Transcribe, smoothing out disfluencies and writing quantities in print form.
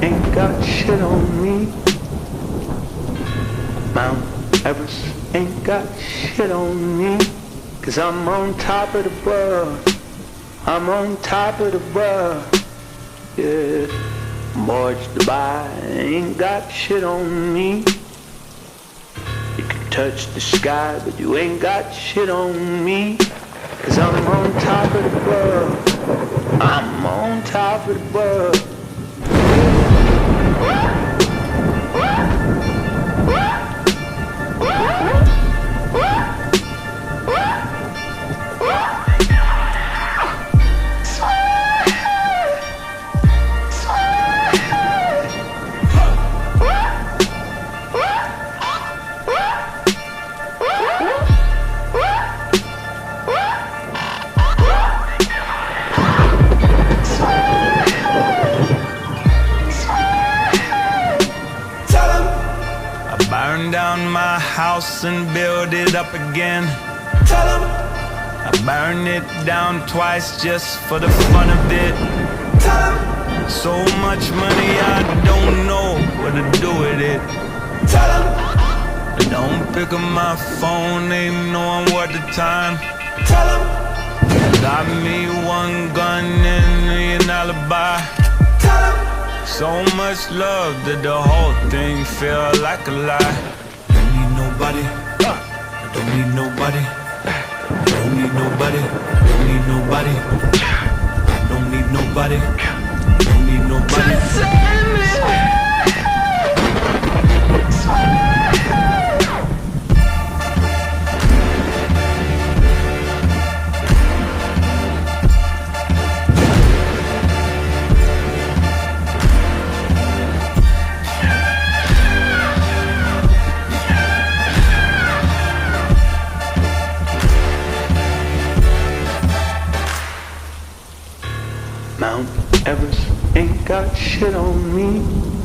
ain't got shit on me. Mount Everest ain't got shit on me. 'Cause I'm on top of the world. I'm on top of the world. Yeah. Morge Dubai ain't got shit on me. You can touch the sky, but you ain't got shit on me. 'Cause I'm on top of the world. I'm on top of the world. Burn down my house and build it up again. Tell 'em I burned it down twice just for the fun of it. Tell 'em so much money I don't know what to do with it. Tell 'em I don't pick up my phone, ain't knowing what the time. Tell 'em got me one gun and an alibi. Tell 'em so much love that the whole thing feel like a lie. Don't need nobody, I don't need nobody, I don't need nobody, don't need nobody, I don't need nobody, don't need nobody. Just save me. Mount Everest ain't got shit on me.